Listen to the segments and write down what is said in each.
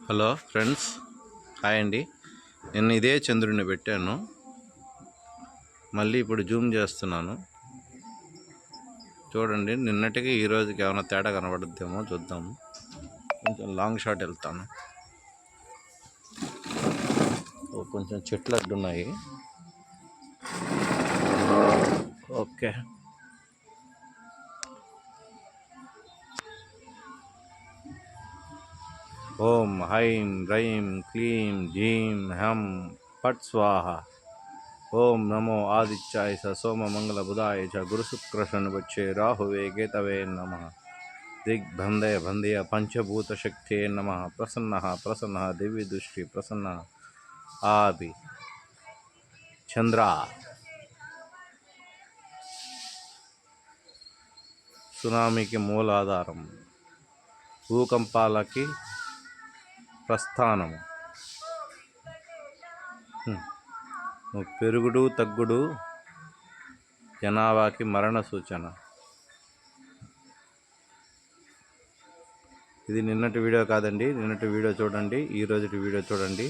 Hello friends, hi అండి. నేను ఇదే చంద్రుడిని పెట్టాను, మళ్ళీ ఇప్పుడు జూమ్ చేస్తున్నాను. చూడండి, నిన్నటికి ఈ రోజుకి ఏమైనా తేడా కనబడుద్దేమో చూద్దాము. కొంచెం లాంగ్ షాట్ వెళ్తాను. కొంచెం చెట్లు అడ్డున్నాయి. ఓకే. ఓం హైం హ్రైం క్లీం జీం హం ఫట్ స్వాహ. ఓం నమో ఆదిత్యాయ స సోమ మంగళ బుధాయ చ గురు శుక్ర శనివచ్చే రాహువే కేతవే నమః. దిగ్బంధయ బంధయ పంచభూత శక్తే నమః. ప్రసన్న దివ్య దృష్టి ప్రసన్న. ఆది చంద్ర సునామీకి మూలాధారం, భూకంపాలకి ప్రస్థానము, పెరుగుడు తగ్గుడు జనాభాకి మరణ సూచన. ఇది నిన్నటి వీడియో కాదండి. నిన్నటి వీడియో చూడండి, ఈ రోజుటి వీడియో చూడండి.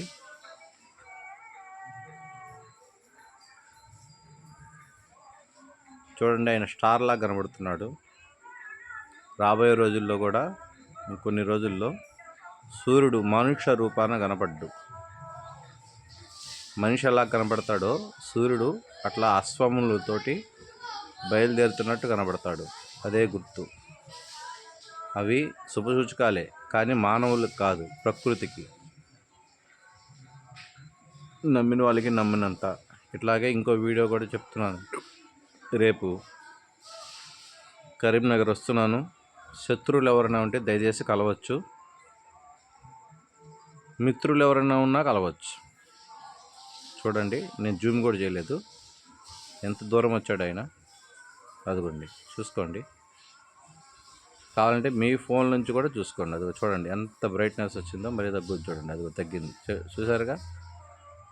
చూడండి, ఆయన స్టార్లా కనబడుతున్నాడు. రాబోయే రోజుల్లో కూడా కొన్ని రోజుల్లో సూర్యుడు మనుష్య రూపాన కనపడ్డు. మనిషి ఎలా కనపడతాడో సూర్యుడు అట్లా అశ్వములతోటి బయలుదేరుతున్నట్టు కనబడతాడు. అదే గుర్తు. అవి శుభసూచకాలే, కానీ మానవులకు కాదు, ప్రకృతికి. నమ్మిన వాళ్ళకి నమ్మినంత. ఇట్లాగే ఇంకో వీడియో కూడా చెప్తున్నాను. రేపు కరీంనగర్ వస్తున్నాను. శత్రువులు ఎవరైనా ఉంటే దయచేసి కలవచ్చు, మిత్రులు ఎవరైనా ఉన్నా కలవచ్చు. చూడండి, నేను జూమ్ కూడా చేయలేదు. ఎంత దూరం వచ్చాడు ఆయన, అదిగోండి చూసుకోండి. కావాలంటే మీ ఫోన్ నుంచి కూడా చూసుకోండి. అది చూడండి ఎంత బ్రైట్నెస్ వచ్చిందో. మరీ తగ్గుద్ది చూడండి, అది తగ్గింది. చూసారుగా,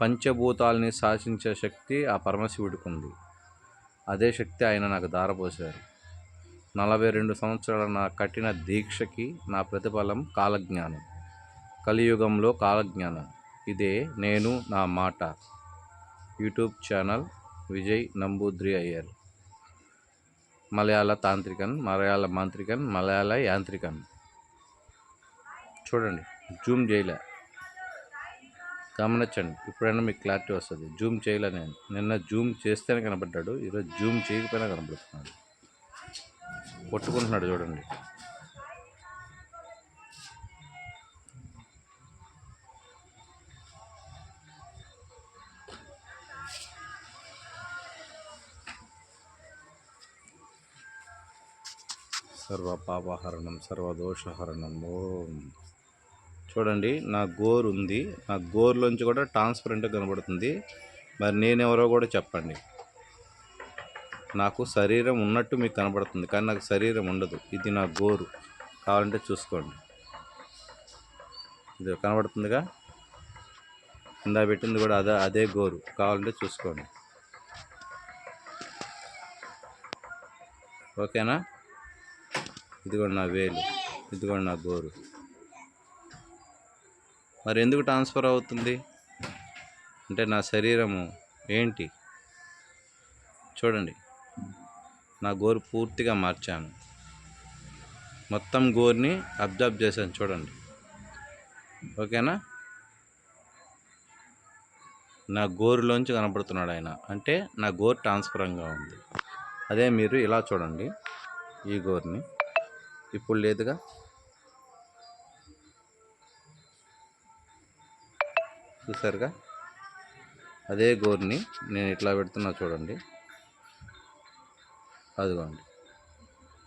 పంచభూతాలని శాసించే శక్తి ఆ పరమశివుడికి ఉంది. అదే శక్తి ఆయన నాకు ధారపోశారు. 42 సంవత్సరాల నా కఠిన దీక్షకి నా ప్రతిఫలం కాలజ్ఞానం. కలియుగంలో కాలజ్ఞానం. ఇదే నేను నా మాట. YouTube channel Vijay Namboodiri Iyer. మలయాళ తాంత్రికన్, మలయాళ మాంత్రికన్, మలయాళ యాంత్రికన్. చూడండి, జూమ్ చేయలే, గమనించండి. ఇప్పుడైనా మీకు క్లారిటీ వస్తుంది. జూమ్ చేయలే నేను. నిన్న జూమ్ చేస్తేనే కనబడ్డాడు, ఈరోజు జూమ్ చేయకపోయినా కనబడుతున్నాడు. కొట్టుకుంటున్నాడు చూడండి. సర్వ పాపహరణం సర్వదోషహరణం. ఓం. చూడండి, నా గోరు ఉంది. నా గోరులోంచి కూడా ట్రాన్స్పరెంట్గా కనబడుతుంది. మరి నేనెవరో కూడా చెప్పండి. నాకు శరీరం ఉన్నట్టు మీకు కనబడుతుంది, కానీ నాకు శరీరం ఉండదు. ఇది నా గోరు. కావాలంటే చూసుకోండి. ఇది కనబడుతుందిగా, ఇందా పెట్టింది కూడా అదే గోరు. కావాలంటే చూసుకోండి. ఓకేనా? ఇదిగోండి నా వేలు, ఇదిగోండి నా గోరు. మరి ఎందుకు ట్రాన్స్ఫర్ అవుతుంది అంటే నా శరీరము ఏంటి చూడండి. నా గోరు పూర్తిగా మార్చాను. మొత్తం గోరుని అబ్జర్వ్ చేశాను చూడండి. ఓకేనా? నా గోరులోంచి కనపడుతున్నాడు ఆయన, అంటే నా గోరు ట్రాన్స్ఫరంగా ఉంది. అదే మీరు ఇలా చూడండి, ఈ గోరుని ఇప్పుడు లేదుగా. చూసారుగా, అదే గోరుని నేను ఇట్లా పెడుతున్నా చూడండి. అదిగోండి.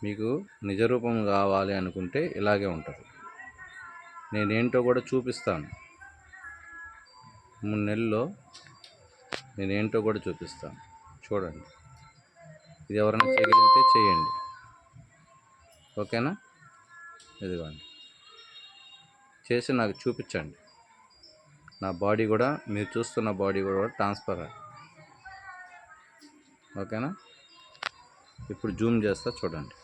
మీకు నిజరూపం కావాలి అనుకుంటే ఇలాగే ఉంటుంది. నేనేంటో కూడా చూపిస్తాను. 3 నెలల్లో నేనేంటో కూడా చూపిస్తాను. చూడండి, ఇది ఎవరైనా చేయగలిగితే చేయండి. ఓకేనా? ఇదిగోండి, చేసి నాకు చూపించండి. నా బాడీ కూడా, మీరు చూస్తున్న బాడీ కూడా ట్రాన్స్ఫర్. ఓకేనా? ఇప్పుడు జూమ్ చేస్తా చూడండి.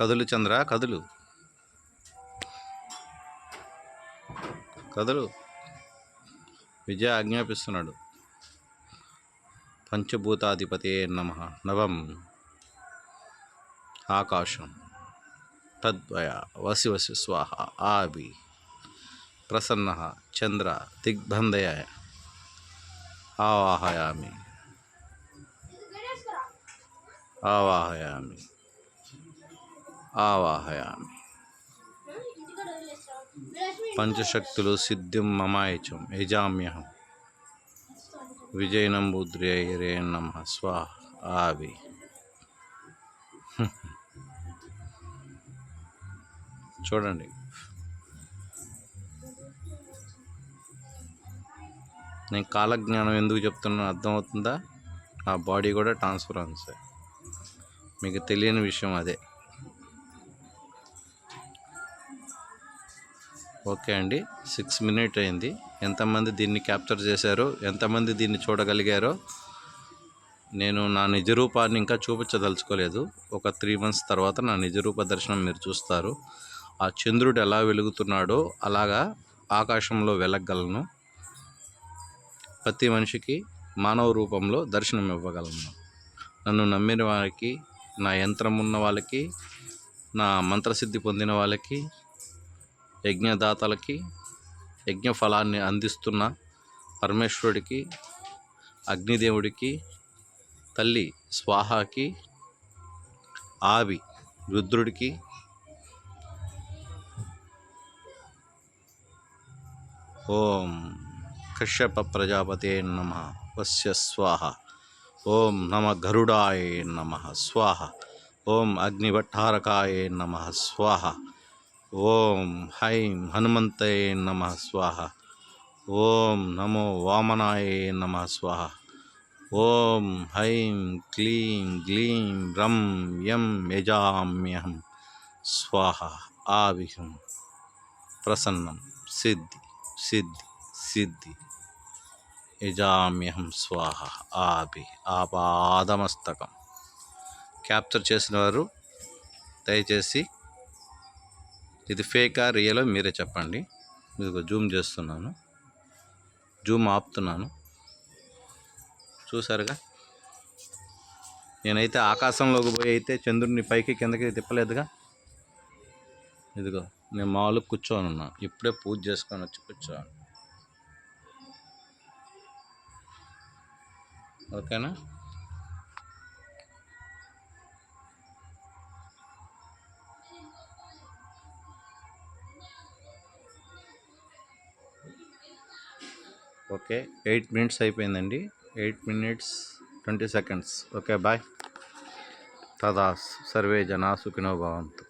కదులు చంద్ర, కదులు కదులు. విజయ ఆజ్ఞాపిస్తున్నాడు. పంచభూతాధిపతే నమః. నవం ఆకాశం, తద్వయ వసి వసి స్వాహ. ఆవి ప్రసన్న చంద్ర దిగ్బంధయ ఆవాహయామి ఆవాహయామి ఆవాహయామి. పంచశక్తులు సిద్ధిం మమాయచం యజామ్యహం. విజయనంబుద్రేయరే నమః. స్వాహ. ఆవి చూడండి. నేను కాలజ్ఞానం ఎందుకు చెప్తున్నాను అర్థమవుతుందా? ఆ బాడీ కూడా ట్రాన్స్ఫరెన్స్. మీకు తెలియని విషయం అదే. ఓకే అండి, 6 minutes అయింది. ఎంతమంది దీన్ని క్యాప్చర్ చేశారో, ఎంతమంది దీన్ని చూడగలిగారో నేను నా నిజరూపాన్ని ఇంకా చూపించదలుచుకోలేదు. ఒక 3 months తర్వాత నా నిజరూప దర్శనం మీరు చూస్తారు. ఆ చంద్రుడు ఎలా వెలుగుతున్నాడో అలాగా ఆకాశంలో వెలగలను. ప్రతి మనిషికి మానవ రూపంలో దర్శనం ఇవ్వగలను. నన్ను నమ్మిన వారికి, నా యంత్రం ఉన్న వాళ్ళకి, నా మంత్రసిద్ధి పొందిన వాళ్ళకి, యజ్ఞదాతలకి, యజ్ఞ ఫలాన్ని అందిస్తున్న పరమేశ్వరుడికి, అగ్నిదేవుడికి, తల్లి స్వాహాకి, ఆవి రుద్రుడికి, ఓం కశ్యప ప్రజాపతే నమ వస్య స్వాహ. ఓం నమ గరుడాయ నమ స్వాహ. ఓం అగ్నిభట్టారకాయ నమ స్వాహ. ఓం హైం హనుమంతయే నమ స్వాహ. ఓం నమో వామనాయ నమ స్వాహ. ఓం హైం క్లీం గ్లీం రం యం యజామ్యహం స్వాహ. ఆవిహం ప్రసన్నం సిద్ధి సిద్ధి సిద్ధి యజామ్యహం స్వాహ. ఆభి ఆపాదమస్తకం. క్యాప్చర్ చేసిన వారు దయచేసి ఇది ఫేకా రియలో మీరే చెప్పండి. మీకు జూమ్ చేస్తున్నాను, జూమ్ ఆపుతున్నాను. చూసారుగా, నేనైతే ఆకాశంలోకి పోయి అయితే చంద్రుడిని పైకి కిందకి తిప్పలేదుగా. ఇదిగో నేను మామూలుగా కూర్చొని ఉన్నా. ఇప్పుడే పూజ చేసుకొని వచ్చి కూర్చోను. ఓకేనా? ఓకే, 8 minutes అయిపోయిందండి. 8 minutes 20 seconds. Okay, bye. తదా సర్వే జనా సుఖినో భవంతు.